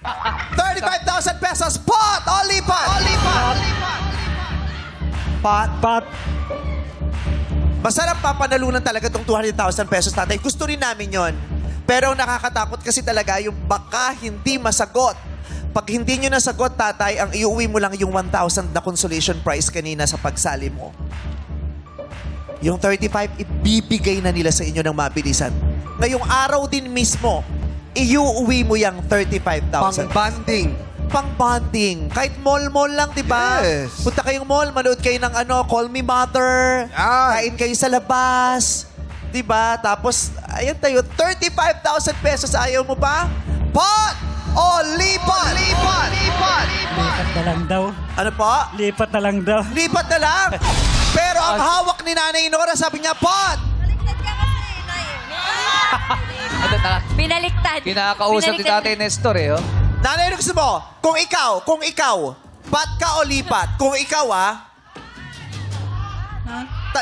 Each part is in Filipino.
35,000 pesos. Pot o lipat? Pot. Pat. Masarap papanalunan talaga itong 200,000 pesos, tatay. Gusto rin namin yon. Pero ang nakakatakot kasi talaga yung baka hindi masagot. Pag hindi nyo nasagot, tatay, ang iuwi mo lang yung 1,000 na consolation prize kanina sa pagsali mo. Yung 35, ibibigay na nila sa inyo ng mabilisan. Ngayong araw din mismo, iuwi mo yung 35,000. Pang-banding. Pang-bonding. Kahit mall-mall lang, di ba? Yes. Punta kayong mall, manood kayo ng Call Me Mother. Yan. Kain kayo sa labas. Di ba? Tapos, ayun tayo, 35,000 pesos. Ayaw mo pa? Pot o lipat? Lipat Lipat na lang daw. Ano po? Lipat na lang daw. Lipat na lang. Pero ang hawak ni Nanay Nora, sabi niya, pot! Baliktad ka kasi, Nay. Ito talaga. Pinaliktad. Kinakausap ni Tatay Nestor eh. Oh. Nanay, ano gusto mo? Kung ikaw, pat ka o lipat? Kung ikaw,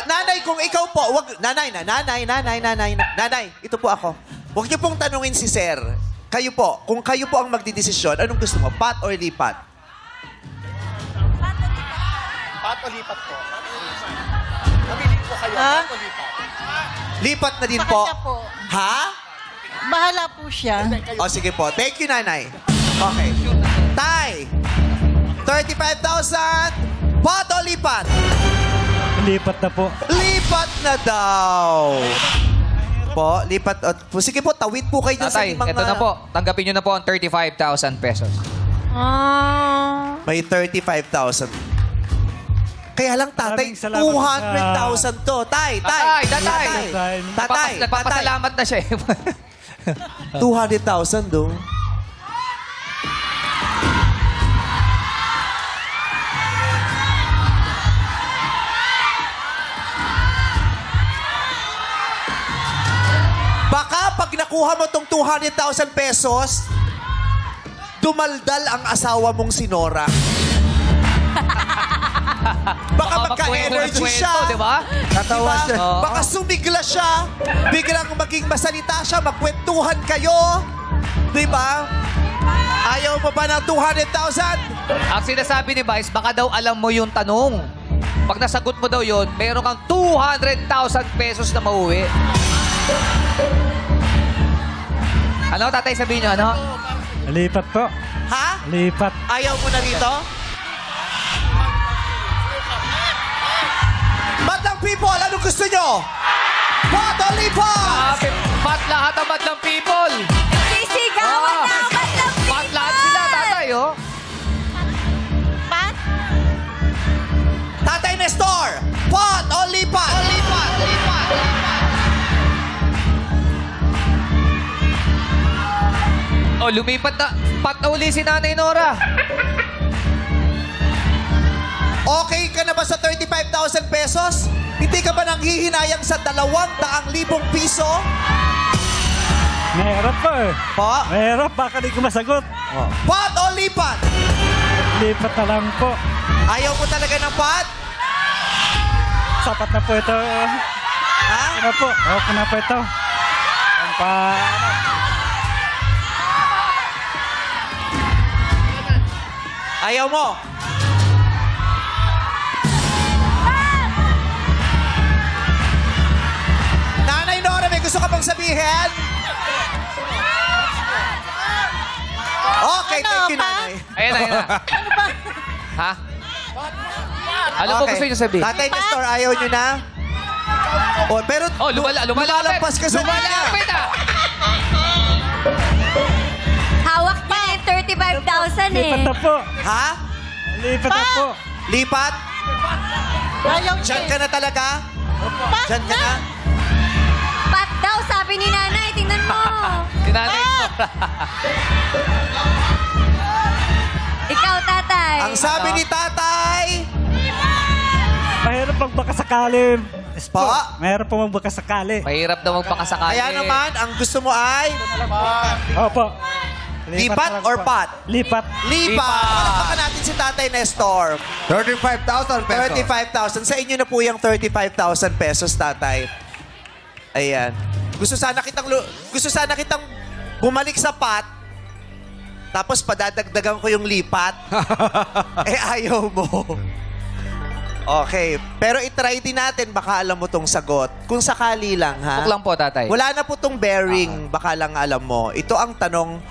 nanay, kung ikaw po, nanay, ito po ako. Huwag niyo pong tanungin si Sir. Kayo po, kung kayo po ang magdidesisyon, anong gusto mo, pat or lipat? Pat o lipat po? Mamili po kayo, pat o lipat? Lipat na din Sa po. kanya po. Ha? Bahala po siya. O sige po. Thank you, Nanay. Okay. Tay, 35,000. Pot o lipat? Lipat na po. Lipat na daw. Po, lipat. Sige po, tawid po kayo dyan sa Tatay, mga... ito na po. Tanggapin nyo na po ang 35,000 pesos. May 35,000. Kaya lang, tatay, Maraming salamat 200,000 to. Tay. Tatay. Nagpapasalamat na siya eh. 200,000 do. Baka pag nakuha mo tong 200,000 pesos, dumaldal ang asawa mong si Nora. Baka magka-energy siya. Di ba? Diba? siya. Oo. Baka sumigla siya. Biglang maging masalita siya. Magkwentuhan kayo. Diba? Ayaw mo ba ng 200,000? Ang sinasabi ni Vice, baka daw alam mo yung tanong. Pag nasagot mo daw yun, meron kang 200,000 pesos na mauwi. Ano, tatay, sabihin nyo, ano? Lipat po. Ha? Lipat. Ayaw mo na rito? Madlang people, ano gusto nyo? Bato lipat! Pat lahat ang madlang people. Sisigawan Ah. na ang batang Pat lahat sila, tatay, oh. Pat? Tatay Nestor, pot o lipat? Oh, lumipat na. Pat na uli si Nanay Nora. Okay ka na ba sa 35,000 pesos? Hindi ka ba nanghihinayang sa 200,000 piso? Mahirap po eh. Po? Mahirap. Baka di ko masagot. Pot o lipat? Lipat na lang po. Ayaw mo talaga ng pot? Sapat na po ito. Ha? Ano po? Okay na po ito. Ang pa... Ayaw mo? Nanay Nora, may gusto ka bang sabihin? Okay, thank you, pa? Nanay. Ayan na, ayan na. Ha? Ano po gusto niyo sabihin? Tatay Nestor, ayaw nyo na? Oh, pero Oh, lumalapit. lumalampas ka sa Lumalapit kanya. ah. Hawak niya yung 35,000 eh. Lipat na po. Ha? Lipat na po. Lipat? Ayaw Diyan siya. ka na talaga? Diyan ka na? Pat daw, sabi ni Nanay. Tingnan mo. Si Nanay Nora. Ikaw, tatay. Ang sabi ni tatay, Mahirap magbakasakali. Po? Mahirap po magbakasakali. Mahirap daw magpakasakali. kaya naman, ang gusto mo ay Opo. lipat na lang or po. pot? Lipat. Lipat. Palakpakan natin si Tatay Nestor. 35,000 pesos. 35,000. Sa inyo na po yung 35,000 pesos, tatay. Ayan. Gusto sana kitang bumalik sa pot. Tapos padadagdagan ko yung lipat. Eh, ayaw mo. Okay. Pero itry din natin, baka alam mo tong sagot. Kung sakali lang, ha? Huwag lang po, tatay. Wala na po tong bearing, baka lang alam mo. Ito ang tanong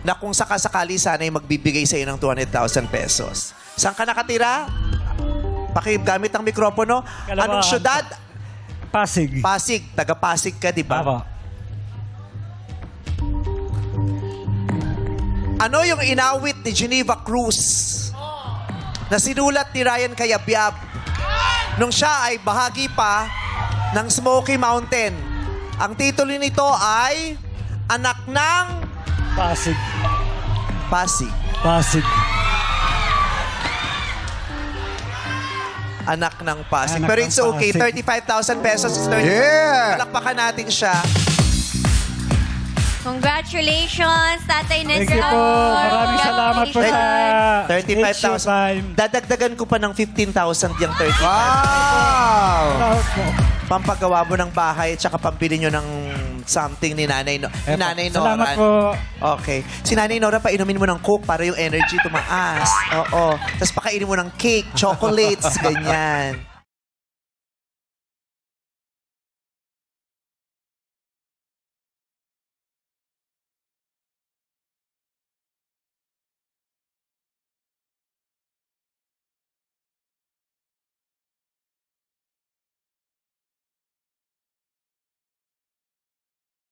na kung sakasakali sana'y magbibigay sa ng 200,000 pesos. Saan ka nakatira? Pakigamit ang mikropono. Kalawaan. Anong syudad? Pasig. Pasig. Taga-Pasig ka, di ba? Apo. Ano yung inawit ni Geneva Cruz na sinulat ni Ryan Cayabyab nung siya ay bahagi pa ng Smoky Mountain? Ang titulo nito ay Anak ng Pasig. Pasig. Pasig. Anak ng Pasig. Anak Pero ng it's okay. Pasig. 35,000 pesos is 30. Yeah! Palakpakan natin siya. Congratulations, Tatay Thank Nestor. you po. Maraming salamat po sa 35,000. Dadagdagan ko pa ng 15,000 yung 35. Wow! Salamat po. Pampagawa mo ng bahay at saka pampili nyo ng something ni Nanay, ni Nanay Nora. Salamat po. Okay. Si Nanay Nora, painumin mo ng Coke para yung energy tumaas. Oo. Tapos pakainin mo ng cake, chocolates, ganyan.